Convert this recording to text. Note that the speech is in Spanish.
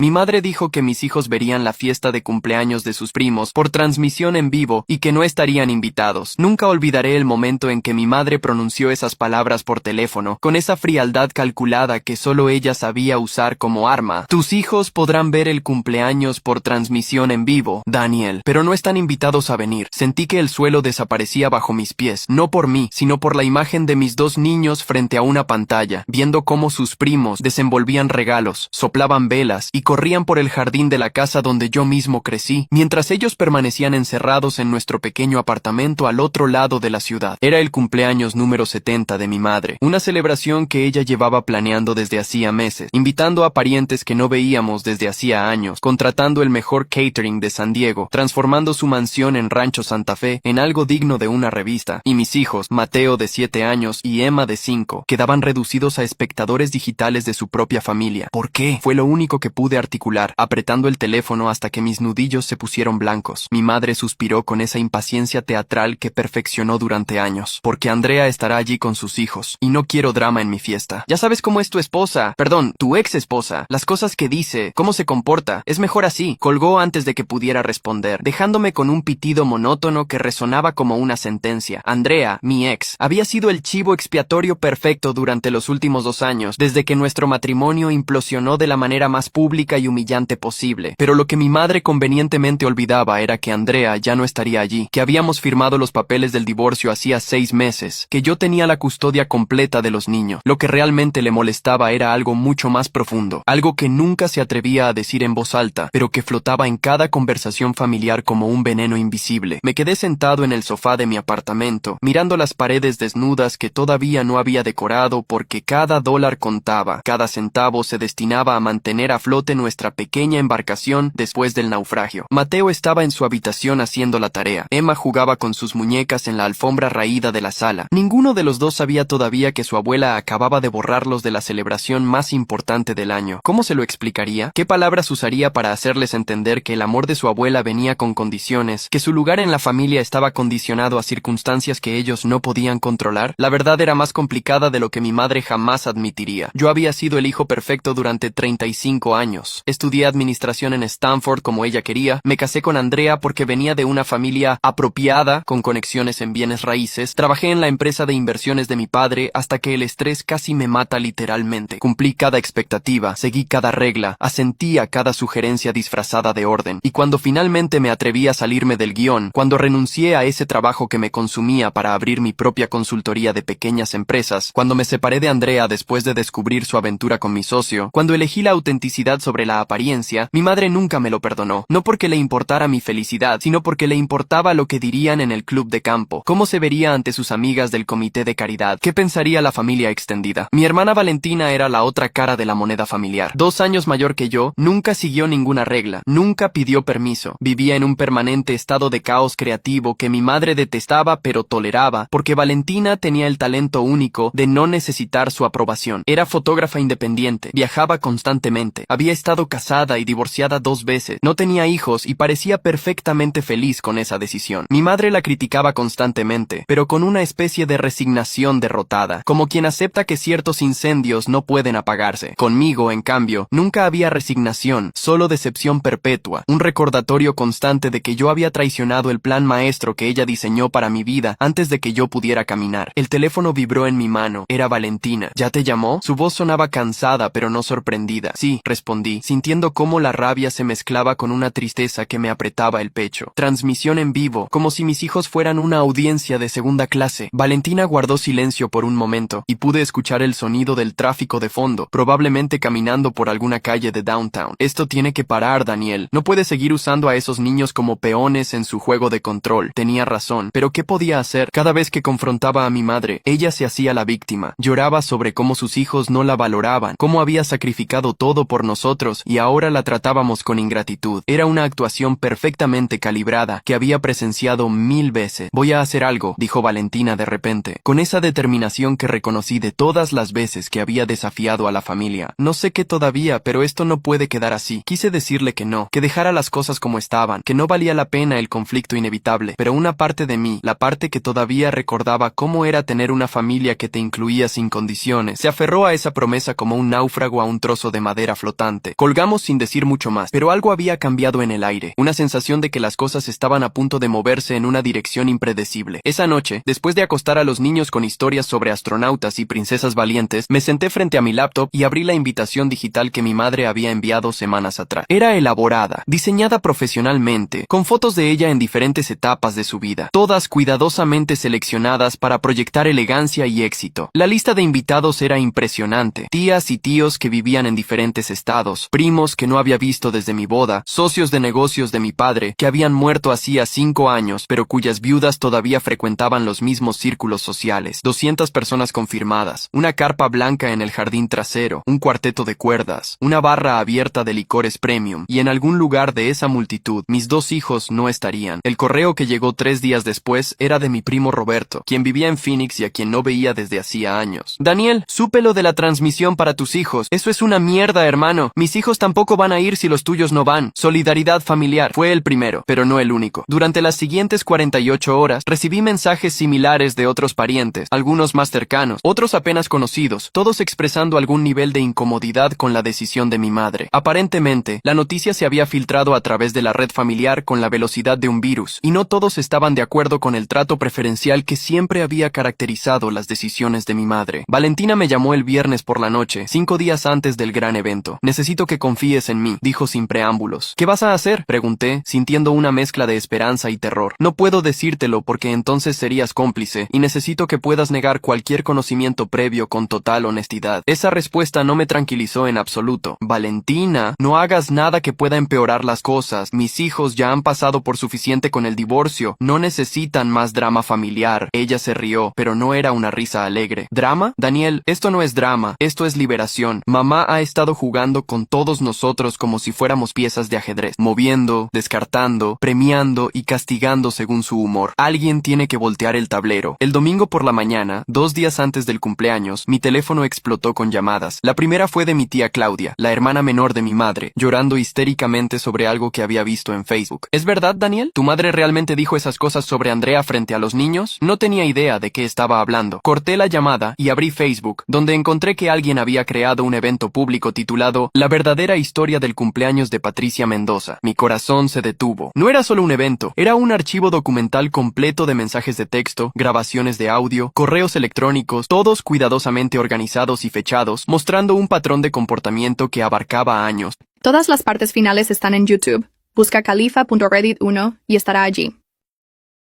Mi madre dijo que mis hijos verían la fiesta de cumpleaños de sus primos por transmisión en vivo y que no estarían invitados. Nunca olvidaré el momento en que mi madre pronunció esas palabras por teléfono, con esa frialdad calculada que solo ella sabía usar como arma. Tus hijos podrán ver el cumpleaños por transmisión en vivo, Daniel, pero no están invitados a venir. Sentí que el suelo desaparecía bajo mis pies, no por mí, sino por la imagen de mis dos niños frente a una pantalla, viendo cómo sus primos desenvolvían regalos, soplaban velas y corrían por el jardín de la casa donde yo mismo crecí, mientras ellos permanecían encerrados en nuestro pequeño apartamento al otro lado de la ciudad. Era el cumpleaños número 70 de mi madre, una celebración que ella llevaba planeando desde hacía meses, invitando a parientes que no veíamos desde hacía años, contratando el mejor catering de San Diego, transformando su mansión en Rancho Santa Fe en algo digno de una revista, y mis hijos, Mateo de 7 años y Emma de 5, quedaban reducidos a espectadores digitales de su propia familia. ¿Por qué? Fue lo único que pude articular, apretando el teléfono hasta que mis nudillos se pusieron blancos. Mi madre suspiró con esa impaciencia teatral que perfeccionó durante años. Porque Andrea estará allí con sus hijos, y no quiero drama en mi fiesta. Ya sabes cómo es tu esposa, perdón, tu ex esposa, las cosas que dice, cómo se comporta, es mejor así. Colgó antes de que pudiera responder, dejándome con un pitido monótono que resonaba como una sentencia. Andrea, mi ex, había sido el chivo expiatorio perfecto durante los últimos 2 años, desde que nuestro matrimonio implosionó de la manera más pública y humillante posible. Pero lo que mi madre convenientemente olvidaba era que Andrea ya no estaría allí, que habíamos firmado los papeles del divorcio hacía 6 meses, que yo tenía la custodia completa de los niños. Lo que realmente le molestaba era algo mucho más profundo, algo que nunca se atrevía a decir en voz alta, pero que flotaba en cada conversación familiar como un veneno invisible. Me quedé sentado en el sofá de mi apartamento, mirando las paredes desnudas que todavía no había decorado porque cada dólar contaba, cada centavo se destinaba a mantener a flote nuestra pequeña embarcación después del naufragio. Mateo estaba en su habitación haciendo la tarea. Emma jugaba con sus muñecas en la alfombra raída de la sala. Ninguno de los dos sabía todavía que su abuela acababa de borrarlos de la celebración más importante del año. ¿Cómo se lo explicaría? ¿Qué palabras usaría para hacerles entender que el amor de su abuela venía con condiciones, que su lugar en la familia estaba condicionado a circunstancias que ellos no podían controlar? La verdad era más complicada de lo que mi madre jamás admitiría. Yo había sido el hijo perfecto durante 35 años. Estudié administración en Stanford como ella quería, me casé con Andrea porque venía de una familia apropiada, con conexiones en bienes raíces, trabajé en la empresa de inversiones de mi padre hasta que el estrés casi me mata literalmente. Cumplí cada expectativa, seguí cada regla, asentí a cada sugerencia disfrazada de orden, y cuando finalmente me atreví a salirme del guión, cuando renuncié a ese trabajo que me consumía para abrir mi propia consultoría de pequeñas empresas, cuando me separé de Andrea después de descubrir su aventura con mi socio, cuando elegí la autenticidad sobre la apariencia, mi madre nunca me lo perdonó, no porque le importara mi felicidad, sino porque le importaba lo que dirían en el club de campo, cómo se vería ante sus amigas del comité de caridad, qué pensaría la familia extendida. Mi hermana Valentina era la otra cara de la moneda familiar. 2 años mayor que yo, nunca siguió ninguna regla, nunca pidió permiso, vivía en un permanente estado de caos creativo que mi madre detestaba pero toleraba, porque Valentina tenía el talento único de no necesitar su aprobación. Era fotógrafa independiente, viajaba constantemente, había estado casada y divorciada 2 veces, no tenía hijos y parecía perfectamente feliz con esa decisión. Mi madre la criticaba constantemente, pero con una especie de resignación derrotada, como quien acepta que ciertos incendios no pueden apagarse. Conmigo, en cambio, nunca había resignación, solo decepción perpetua, un recordatorio constante de que yo había traicionado el plan maestro que ella diseñó para mi vida antes de que yo pudiera caminar. El teléfono vibró en mi mano. Era Valentina. ¿Ya te llamó? Su voz sonaba cansada pero no sorprendida. Sí, respondí, sintiendo cómo la rabia se mezclaba con una tristeza que me apretaba el pecho. Transmisión en vivo, como si mis hijos fueran una audiencia de segunda clase. Valentina guardó silencio por un momento, y pude escuchar el sonido del tráfico de fondo, probablemente caminando por alguna calle de downtown. Esto tiene que parar, Daniel. No puedes seguir usando a esos niños como peones en su juego de control. Tenía razón, pero ¿qué podía hacer? Cada vez que confrontaba a mi madre, ella se hacía la víctima. Lloraba sobre cómo sus hijos no la valoraban, cómo había sacrificado todo por nosotros y ahora la tratábamos con ingratitud. Era una actuación perfectamente calibrada que había presenciado 1000 veces. Voy a hacer algo, dijo Valentina de repente, con esa determinación que reconocí de todas las veces que había desafiado a la familia. No sé qué todavía, pero esto no puede quedar así. Quise decirle que no, que dejara las cosas como estaban, que no valía la pena el conflicto inevitable, pero una parte de mí, la parte que todavía recordaba cómo era tener una familia que te incluía sin condiciones, se aferró a esa promesa como un náufrago a un trozo de madera flotante. suficiente. Colgamos sin decir mucho más, pero algo había cambiado en el aire, una sensación de que las cosas estaban a punto de moverse en una dirección impredecible. Esa noche, después de acostar a los niños con historias sobre astronautas y princesas valientes, me senté frente a mi laptop y abrí la invitación digital que mi madre había enviado semanas atrás. Era elaborada, diseñada profesionalmente, con fotos de ella en diferentes etapas de su vida, todas cuidadosamente seleccionadas para proyectar elegancia y éxito. La lista de invitados era impresionante: tías y tíos que vivían en diferentes estados, primos que no había visto desde mi boda, socios de negocios de mi padre que habían muerto hacía 5 años, pero cuyas viudas todavía frecuentaban los mismos círculos sociales, 200 personas confirmadas, una carpa blanca en el jardín trasero, un cuarteto de cuerdas, una barra abierta de licores premium, y en algún lugar de esa multitud, mis 2 hijos no estarían. El correo que llegó 3 días después era de mi primo Roberto, quien vivía en Phoenix y a quien no veía desde hacía años. Daniel, supe lo de la transmisión para tus hijos. Eso es una mierda, hermano. Mis hijos tampoco van a ir si los tuyos no van. Solidaridad familiar. Fue el primero, pero no el único. Durante las siguientes 48 horas, recibí mensajes similares de otros parientes, algunos más cercanos, otros apenas conocidos, todos expresando algún nivel de incomodidad con la decisión de mi madre. Aparentemente, la noticia se había filtrado a través de la red familiar con la velocidad de un virus, y no todos estaban de acuerdo con el trato preferencial que siempre había caracterizado las decisiones de mi madre. Valentina me llamó el viernes por la noche, 5 días antes del gran evento. Necesito que confíes en mí, dijo sin preámbulos. ¿Qué vas a hacer?, pregunté, sintiendo una mezcla de esperanza y terror. No puedo decírtelo porque entonces serías cómplice, y necesito que puedas negar cualquier conocimiento previo con total honestidad. Esa respuesta no me tranquilizó en absoluto. Valentina, no hagas nada que pueda empeorar las cosas. Mis hijos ya han pasado por suficiente con el divorcio. No necesitan más drama familiar. Ella se rió, pero no era una risa alegre. ¿Drama? Daniel, esto no es drama, esto es liberación. Mamá ha estado jugando con todos nosotros como si fuéramos piezas de ajedrez, moviendo, descartando, premiando y castigando según su humor. Alguien tiene que voltear el tablero. El domingo por la mañana, 2 días antes del cumpleaños, mi teléfono explotó con llamadas. La primera fue de mi tía Claudia, la hermana menor de mi madre, llorando histéricamente sobre algo que había visto en Facebook. ¿Es verdad, Daniel? ¿Tu madre realmente dijo esas cosas sobre Andrea frente a los niños? No tenía idea de qué estaba hablando. Corté la llamada y abrí Facebook, donde encontré que alguien había creado un evento público titulado La verdadera historia del cumpleaños de Patricia Mendoza. Mi corazón se detuvo. No era solo un evento, era un archivo documental completo de mensajes de texto, grabaciones de audio, correos electrónicos, todos cuidadosamente organizados y fechados, mostrando un patrón de comportamiento que abarcaba años. Todas las partes finales están en YouTube. Busca califa.reddit1 y estará allí.